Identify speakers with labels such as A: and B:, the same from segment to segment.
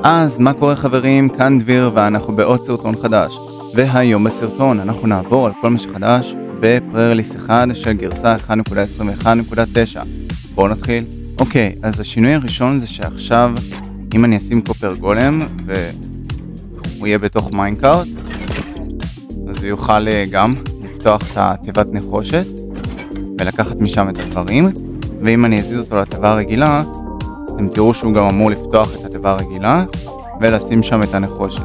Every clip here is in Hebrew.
A: אז מה קורה חברים? כאן דביר ואנחנו בעוד סרטון חדש, והיום בסרטון אנחנו נעבור על כל מה שחדש בפררליס 1 של גרסה 1.21.9. בואו נתחיל. אוקיי, אז השינוי הראשון זה שעכשיו אם אני אשים קופר גולם והוא יהיה בתוך מיינקארט, אז הוא יוכל גם לפתוח את התיבת נחושת ולקחת משם את הדברים, ואם אני אזיז אותו לתיבה הרגילה אתם תראו שהוא גם אמור לפתוח את התיבה הרגילה ולשים שם את הנחושת.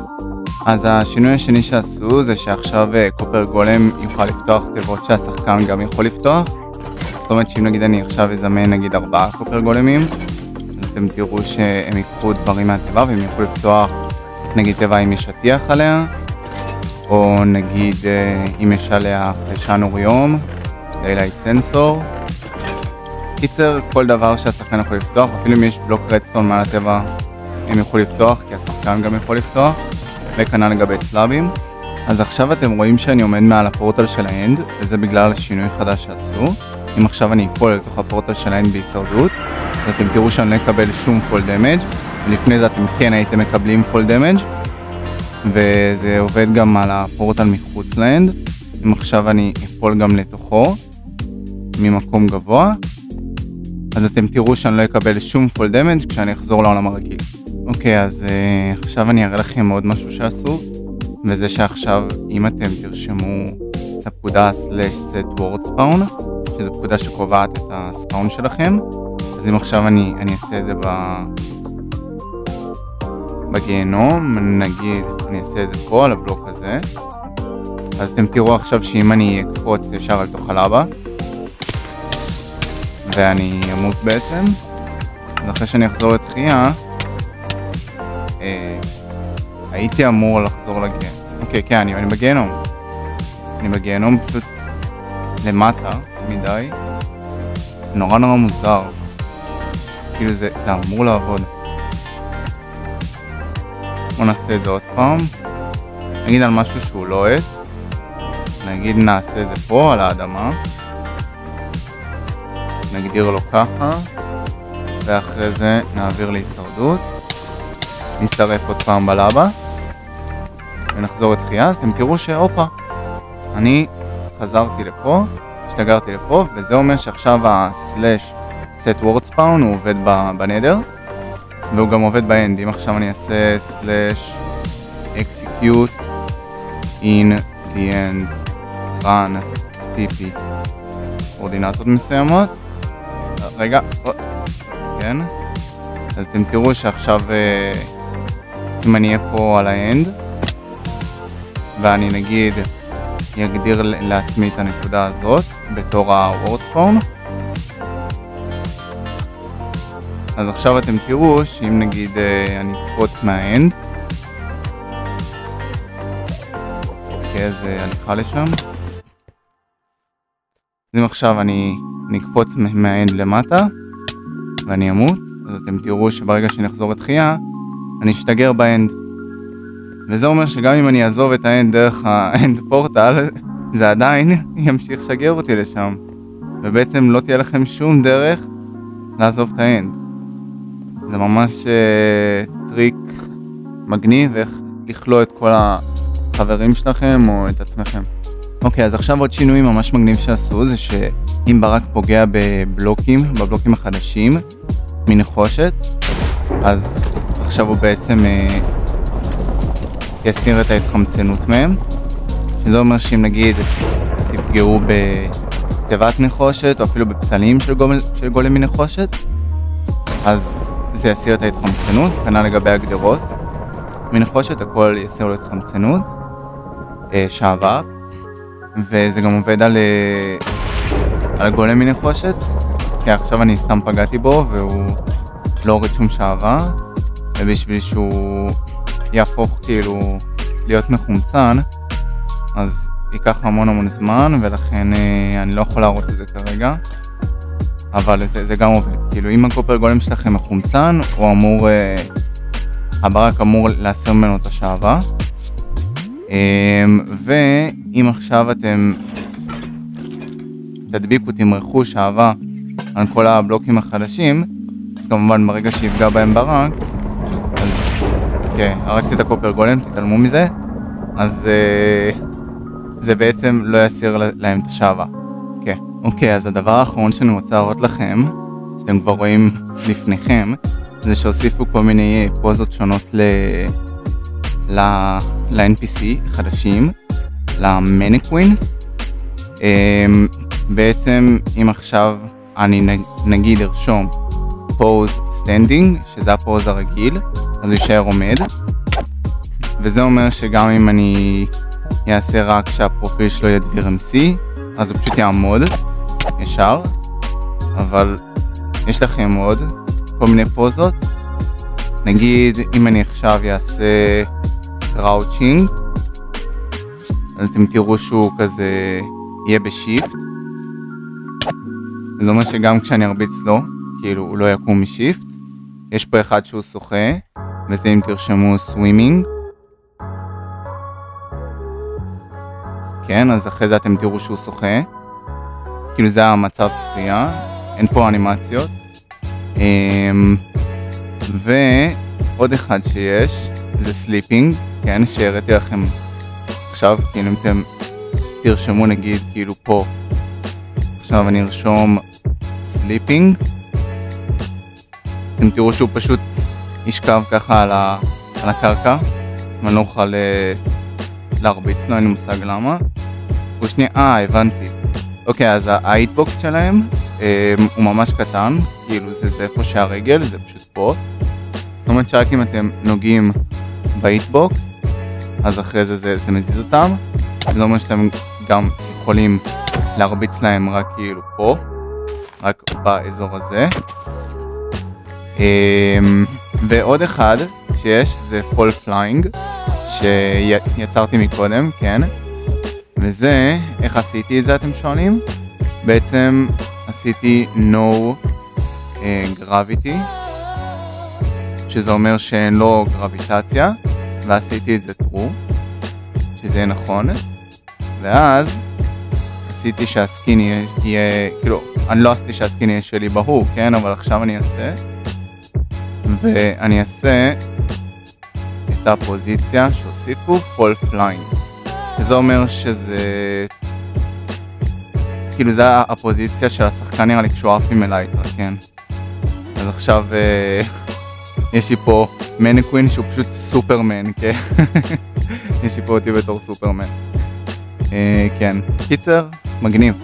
A: אז השינוי השני שעשו זה שעכשיו קופר גולם יוכל לפתוח תיבות שהשחקן גם יכול לפתוח. זאת אומרת שאם נגיד אני עכשיו אזמן נגיד 4 קופר גולמים, אז אתם תראו שהם ייקחו דברים מהתיבה והם יוכלו לפתוח נגיד תיבה אם יש שטיח עליה, או נגיד אם יש עליה חיישן אוריום, דייליט סנסור. קיצר, כל דבר שהשחקן יכול לפתוח, אפילו אם יש בלוק רדסטון מעל הטבע הם יוכלו לפתוח, כי השחקן גם יכול לפתוח, וכנ"ל לגבי סלאבים. אז עכשיו אתם רואים שאני עומד מעל הפורטל של האנד, וזה בגלל השינוי חדש שעשו. אם עכשיו אני אפול לתוך הפורטל של האנד בהישרדות, אז אתם תראו שאני לא אקבל שום פול דמג', ולפני זה אתם כן הייתם מקבלים פול דמג', וזה עובד גם על הפורטל מחוץ לאנד. אם עכשיו אני אפול גם לתוכו, ממקום גבוה, אז אתם תראו שאני לא אקבל שום פול דמג' כשאני אחזור לעולם הרגיל. אוקיי, אז עכשיו אני אראה לכם עוד משהו שעשו, וזה שעכשיו אם אתם תרשמו את הפקודה /set word spawn, שזו פקודה שקובעת את הספאון שלכם, אז אם עכשיו אני אעשה את זה בגיהנום, נגיד אני אעשה את זה פה על הבלוק הזה, אז אתם תראו עכשיו שאם אני אקפוץ ישר על תוך הלבה, ואני אמות בעצם, אז אחרי שאני אחזור לתחייה, הייתי אמור לחזור לגיהנום. אוקיי, כן, אני בגיהנום. אני בגיהנום פשוט למטה מדי. נורא מוזר. כאילו זה אמור לעבוד. בוא נעשה את זה עוד פעם. נגיד על משהו שהוא לא עץ. נגיד נעשה את זה פה על האדמה. נגדיר לו ככה, ואחרי זה נעביר להישרדות, נשרף עוד פעם בלבה, ונחזור לתחייה. אז אתם תראו שהופה, אני חזרתי לפה, השתגרתי לפה, וזה אומר שעכשיו ה/set word spawn הוא עובד בנדר, והוא גם עובד באנד. אם עכשיו אני אעשה /execute in the end run tp אורדינטות מסוימות, רגע, כן, אז אתם תראו שעכשיו אם אני אהיה פה על האנד ואני נגיד יגדיר לעצמי את הנקודה הזאת בתור ה-word spawn, אז עכשיו אתם תראו שאם נגיד אני אקפוץ מהאנד, אוקיי, אז הליכה לשם, אם עכשיו אני אקפוץ מהאנד למטה ואני אמות, אז אתם תראו שברגע שאני אחזור לתחייה אני אשתגר באנד, וזה אומר שגם אם אני אעזוב את האנד דרך האנד פורטל, זה עדיין ימשיך לשגר אותי לשם, ובעצם לא תהיה לכם שום דרך לעזוב את האנד. זה ממש טריק מגניב איך לכלוא את כל החברים שלכם או את עצמכם. אוקיי, אז עכשיו עוד שינוי ממש מגניב שעשו, זה שאם ברק פוגע בבלוקים החדשים מנחושת, אז עכשיו הוא בעצם יסיר את ההתחמצנות מהם, שזה אומר שאם נגיד תפגעו בתיבת נחושת או אפילו בפסלים של גולם מנחושת, אז זה יסיר את ההתחמצנות. כנ"ל לגבי הגדרות מנחושת, הכל יסיר לו התחמצנות, שעבר. וזה גם עובד על גולם מנחושת, כי עכשיו אני סתם פגעתי בו והוא לא הוריד שום שעבר, ובשביל שהוא יהפוך כאילו להיות מחומצן, אז ייקח המון זמן, ולכן אני לא יכול להראות את זה כרגע, אבל זה גם עובד. כאילו אם הקופר גולם שלכם מחומצן, הוא אמור, הברק אמור להסיר ממנו את השעבר. ואם עכשיו אתם תדביקו, תמרחו שעבה על כל הבלוקים החדשים, אז כמובן ברגע שיפגע בהם ברק, אז כן, הרגתי את הקופר גולם, תתעלמו מזה. אז זה בעצם לא יסיר להם את השעווה. כן. אוקיי, אז הדבר האחרון שאני רוצה להראות לכם, שאתם כבר רואים לפניכם, זה שהוסיפו כל מיני פוזות שונות ל-NPC חדשים, למניקווינס. בעצם אם עכשיו אני נגיד ארשום פוז סטנדינג, שזה הפוז הרגיל, אז הוא יישאר עומד. וזה אומר שגם אם אני אעשה רק שהפרופיל שלו יהיה דביר MC, אז הוא פשוט יעמוד ישר. אבל יש לכם עוד כל מיני פוזות. נגיד אם אני עכשיו אעשה קראוצ'ינג, אז אתם תראו שהוא כזה יהיה בשיפט. זה אומר שגם כשאני ארביץ לו, כאילו הוא לא יקום משיפט. יש פה אחד שהוא שוחה, וזה אם תרשמו סווימינג. כן, אז אחרי זה אתם תראו שהוא שוחה. כאילו זה המצב שחייה, אין פה אנימציות. ועוד אחד שיש, זה סליפינג, כן, שהראיתי לכם עכשיו, כאילו אם אתם תרשמו נגיד כאילו פה. עכשיו אני ארשום סליפינג. אתם תראו שהוא פשוט ישכב ככה על הקרקע, ואני לא אוכל להרביץ לו, אין לי מושג למה. ושנייה, הבנתי. אוקיי, אז ההיטבוקס שלהם הוא ממש קטן, כאילו זה איפה שהרגל, זה פשוט פה. זאת אומרת שרק אם אתם נוגעים בהיטבוקס, אז אחרי זה מזיז אותם. זה אומר שאתם גם יכולים להרביץ להם רק כאילו פה, רק באזור הזה. ועוד אחד שיש זה פול פליינג, שיצרתי מקודם, כן. וזה, איך עשיתי את זה אתם שואלים? בעצם עשיתי no gravity, שזה אומר שאין לו גרביטציה, ועשיתי את זה true, שזה נכון. ואז עשיתי שהסקין יהיה, כאילו, אני לא עשיתי שהסקין יהיה שלי בהוא, כן? אבל עכשיו אני אעשה, ואני אעשה את הפוזיציה שהוסיפו פול פליינג. שזה אומר שזה, כאילו זה הפוזיציה של השחקן נראה לי כשהוא עפים אל היתרה, כן? אז עכשיו יש לי פה מניקווין שהוא פשוט סופרמן, כן? יש לי פה אותי בתור סופרמן. כן, קיצר, מגניב.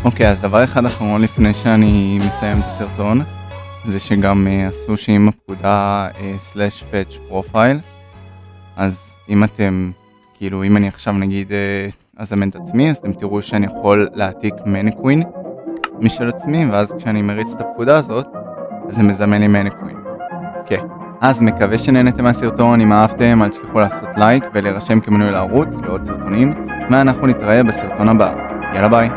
A: אוקיי, אז דבר אחד אחרון לפני שאני מסיים את הסרטון, זה שגם עשו שעם הפקודה /fetch profile, אז אם אתם, כאילו אם אני עכשיו נגיד אזמן את עצמי, אז אתם תראו שאני יכול להעתיק מניקווין משל עצמי, ואז כשאני מריץ את הפקודה הזאת, אז זה מזמן לי מניקווין. כן. אז מקווה שנהנתם מהסרטון, אם אהבתם, אל תשכחו לעשות לייק ולהירשם כמנוי לערוץ לעוד סרטונים, ואנחנו נתראה בסרטון הבא. יאללה ביי.